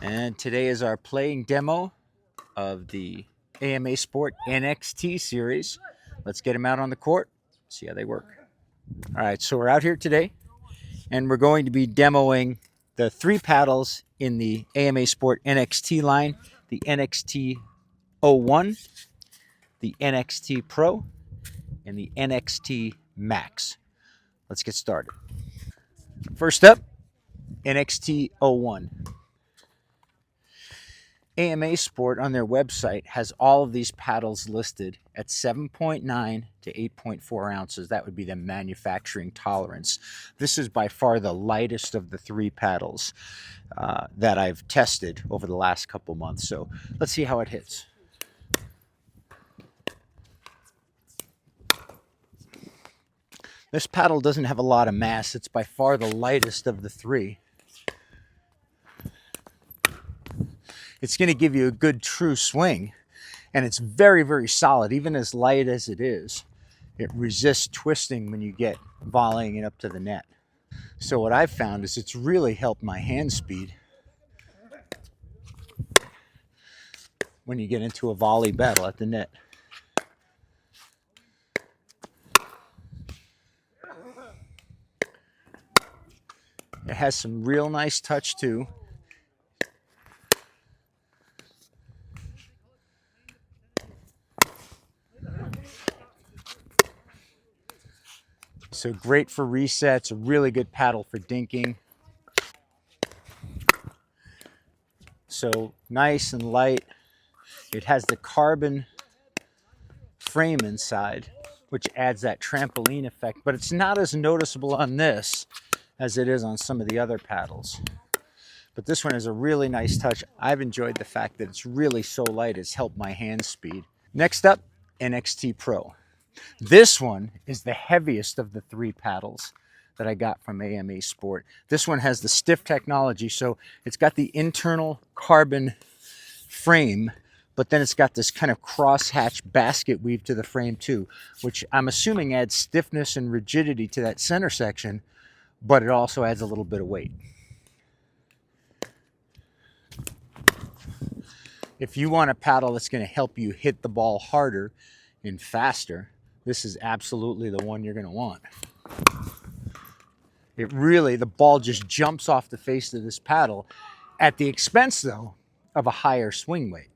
And today is our playing demo of the AMA Sport NXT series. Let's get them out on the court, see how they work. All right, so we're out here today, and we're going to be demoing the three paddles in the AMA Sport NXT line, the NXT 01, the NXT Pro, and the NXT Max. Let's get started. First up, NXT 01. AMA Sport on their website has all of these paddles listed at 7.9 to 8.4 ounces. That would be the manufacturing tolerance. This is by far the lightest of the three paddles that I've tested over the last couple months. So let's see how it hits. This paddle doesn't have a lot of mass. It's by far the lightest of the three. It's going to give you a good true swing, and it's very, very solid. Even as light as it is, it resists twisting when you get volleying it up to the net. So what I've found is it's really helped my hand speed when you get into a volley battle at the net. It has some real nice touch too. So great for resets, a really good paddle for dinking. So nice and light. It has the carbon frame inside, which adds that trampoline effect, but it's not as noticeable on this as it is on some of the other paddles. But this one has a really nice touch. I've enjoyed the fact that it's really so light, it's helped my hand speed. Next up, NXT Pro. This one is the heaviest of the three paddles that I got from AMA Sport. This one has the stiff technology, so it's got the internal carbon frame, but then it's got this kind of crosshatch basket weave to the frame too, which I'm assuming adds stiffness and rigidity to that center section, but it also adds a little bit of weight. If you want a paddle that's going to help you hit the ball harder and faster, this is absolutely the one you're going to want. It really, the ball just jumps off the face of this paddle at the expense, though, of a higher swing weight.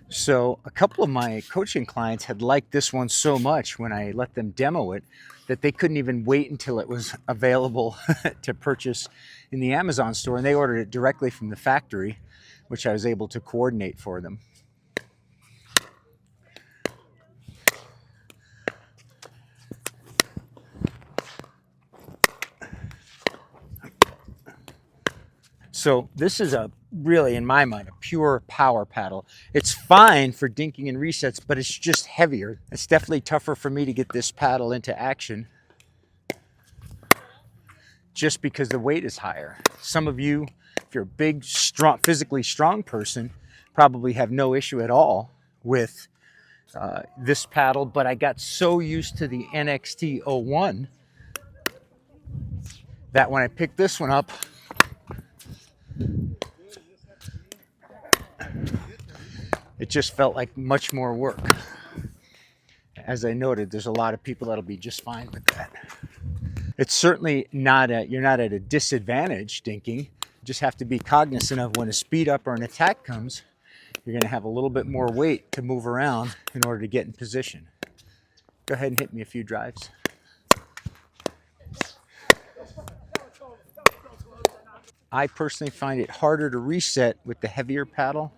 So a couple of my coaching clients had liked this one so much when I let them demo it that they couldn't even wait until it was available to purchase in the Amazon store, and they ordered it directly from the factory, which I was able to coordinate for them. So this is a really, in my mind, a pure power paddle. It's fine for dinking and resets, but it's just heavier. It's definitely tougher for me to get this paddle into action just because the weight is higher. Some of you, if you're a big, strong, physically strong person, probably have no issue at all with this paddle, but I got so used to the NXT 01 that when I picked this one up, it just felt like much more work. As I noted, there's a lot of people that'll be just fine with that. It's certainly not you're not at a disadvantage dinking. You just have to be cognizant of when a speed up or an attack comes, you're going to have a little bit more weight to move around in order to get in position. Go ahead and hit me a few drives. I personally find it harder to reset with the heavier paddle.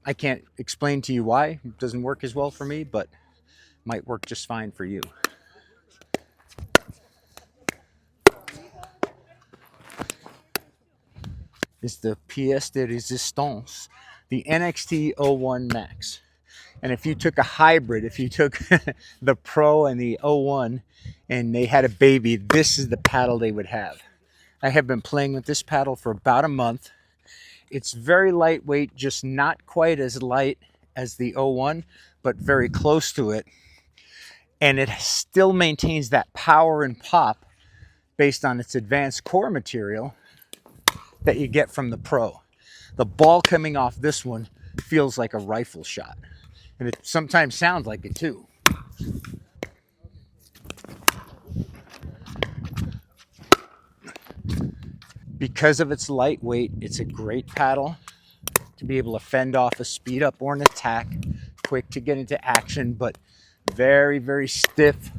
I can't explain to you why. It doesn't work as well for me, but might work just fine for you. Is the pièce de résistance, the NXT 01 Max. And if you took a hybrid, if you took the Pro and the 01 and they had a baby, this is the paddle they would have. I have been playing with this paddle for about a month. It's very lightweight, just not quite as light as the 01, but very close to it. And it still maintains that power and pop based on its advanced core material that you get from the Pro. The ball coming off this one feels like a rifle shot, and it sometimes sounds like it too. Because of its lightweight, it's a great paddle to be able to fend off a speed up or an attack, quick to get into action, but very, very stiff.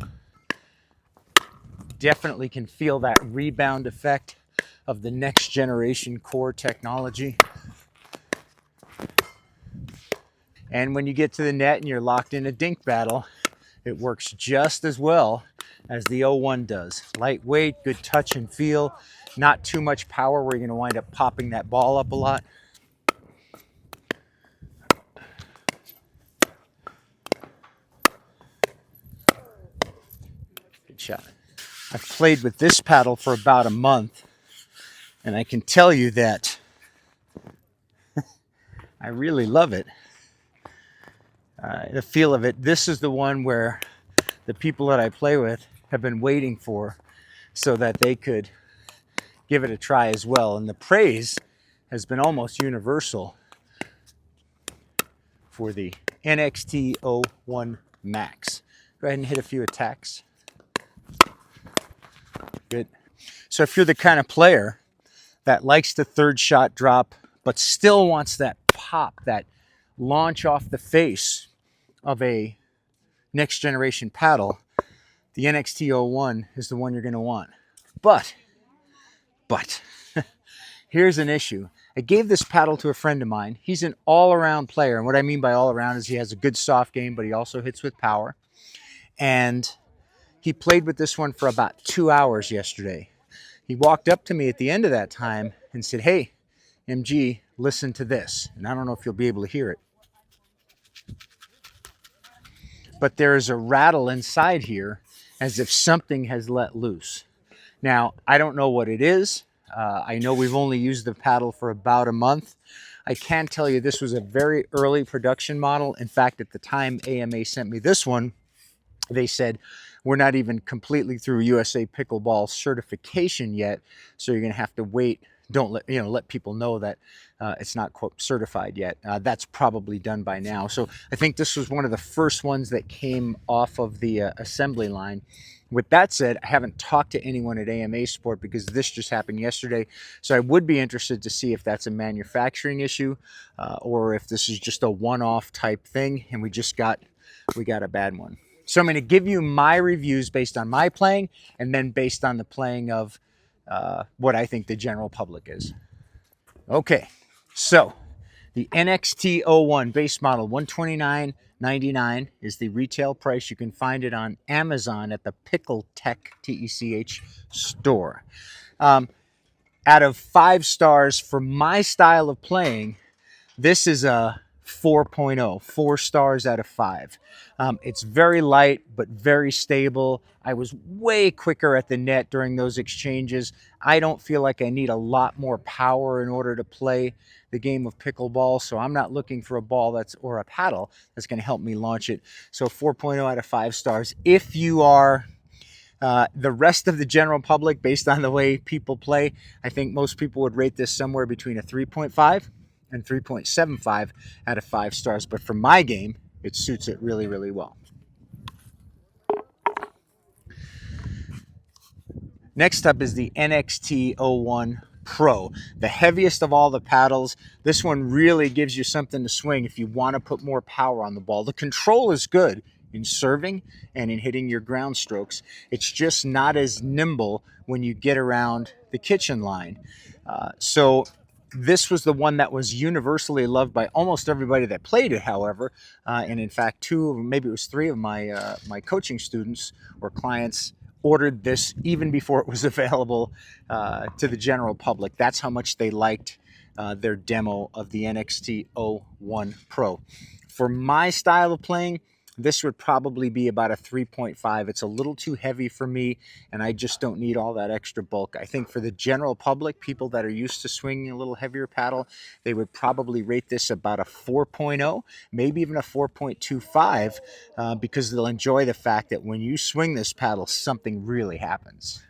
Definitely can feel that rebound effect of the next generation core technology. And when you get to the net and you're locked in a dink battle, it works just as well as the 01 does. Lightweight, good touch and feel, not too much power where you're going to wind up popping that ball up a lot. Good shot. I've played with this paddle for about a month, and I can tell you that I really love it. The feel of it. This is the one where the people that I play with have been waiting for so that they could give it a try as well. And the praise has been almost universal for the NXT 01 Max. Go ahead and hit a few attacks. Good. So if you're the kind of player that likes the third shot drop, but still wants that pop, that launch off the face of a next generation paddle, the NXT 01 is the one you're going to want. But here's an issue. I gave this paddle to a friend of mine. He's an all-around player. And what I mean by all-around is he has a good soft game, but he also hits with power. And he played with this one for about 2 hours yesterday. He walked up to me at the end of that time and said, "Hey, MG, listen to this." And I don't know if you'll be able to hear it, but there is a rattle inside here as if something has let loose. Now, I don't know what it is. I know we've only used the paddle for about a month. I can tell you this was a very early production model. In fact, at the time AMA sent me this one, they said, "We're not even completely through USA Pickleball certification yet, so you're going to have to wait. Don't let people know that it's not quote certified yet." That's probably done by now. So I think this was one of the first ones that came off of the assembly line. With that said, I haven't talked to anyone at AMA Sport because this just happened yesterday. So I would be interested to see if that's a manufacturing issue or if this is just a one-off type thing and we got a bad one. So I'm going to give you my reviews based on my playing and then based on the playing of what I think the general public is. Okay, so the NXT 01 base model, $129.99 is the retail price. You can find it on Amazon at the Pickle Tech, TECH store. Out of 5 stars for my style of playing, this is a 4.0, 4 stars out of 5. It's very light, but very stable. I was way quicker at the net during those exchanges. I don't feel like I need a lot more power in order to play the game of pickleball, so I'm not looking for a ball or a paddle that's going to help me launch it. So 4.0 out of 5 stars. If you are the rest of the general public, based on the way people play, I think most people would rate this somewhere between a 3.5 and 3.75 out of 5 stars. But for my game, it suits it really, really well. Next up is the NXT 01 Pro, the heaviest of all the paddles. This one really gives you something to swing if you want to put more power on the ball. The control is good in serving and in hitting your ground strokes. It's just not as nimble when you get around the kitchen line. So this was the one that was universally loved by almost everybody that played it, however. And in fact, 2, maybe it was 3 of my coaching students or clients ordered this even before it was available to the general public. That's how much they liked their demo of the NXT 01 Pro. For my style of playing, This would probably be about a 3.5. It's a little too heavy for me, and I just don't need all that extra bulk. I think for the general public, people that are used to swinging a little heavier paddle, they would probably rate this about a 4.0, maybe even a 4.25, because they'll enjoy the fact that when you swing this paddle, something really happens.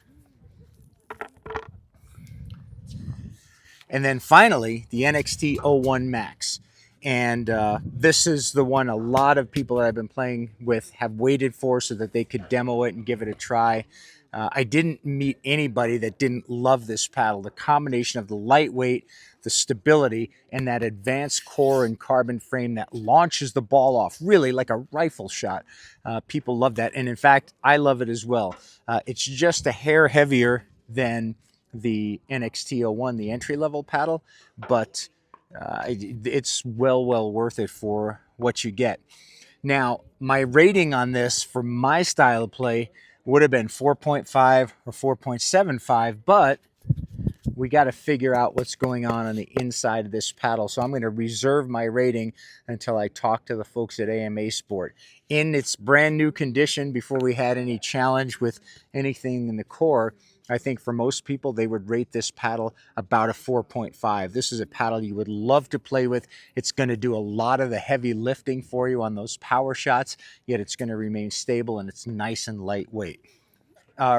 And then finally, the NXT 01 Max. And this is the one a lot of people that I've been playing with have waited for so that they could demo it and give it a try. I didn't meet anybody that didn't love this paddle. The combination of the lightweight, the stability, and that advanced core and carbon frame that launches the ball off, really like a rifle shot. People love that. And in fact, I love it as well. It's just a hair heavier than the NXT 01, the entry-level paddle, but it's well worth it for what you get. Now, my rating on this for my style of play would have been 4.5 or 4.75, but we got to figure out what's going on the inside of this paddle. So I'm going to reserve my rating until I talk to the folks at AMA Sport. In its brand new condition, before we had any challenge with anything in the core, I think for most people, they would rate this paddle about a 4.5. This is a paddle you would love to play with. It's going to do a lot of the heavy lifting for you on those power shots, yet it's going to remain stable and it's nice and lightweight.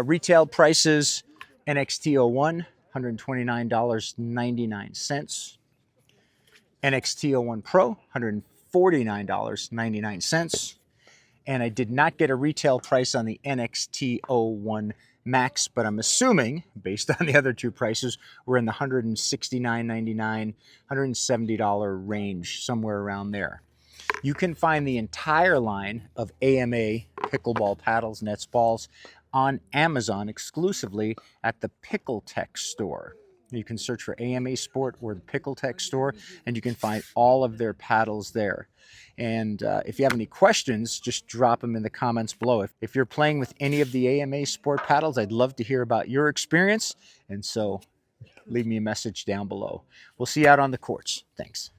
Retail prices, NXT 01, $129.99. NXT 01 Pro, $149.99. And I did not get a retail price on the NXT 01 Max, but I'm assuming, based on the other two prices, we're in the $169.99, $170 range, somewhere around there. You can find the entire line of AMA pickleball paddles, nets, balls on Amazon exclusively at the Pickleball store. You can search for AMA Sport or the Pickleball store, and you can find all of their paddles there. And if you have any questions, just drop them in the comments below. If you're playing with any of the AMA Sport paddles, I'd love to hear about your experience. And so leave me a message down below. We'll see you out on the courts. Thanks.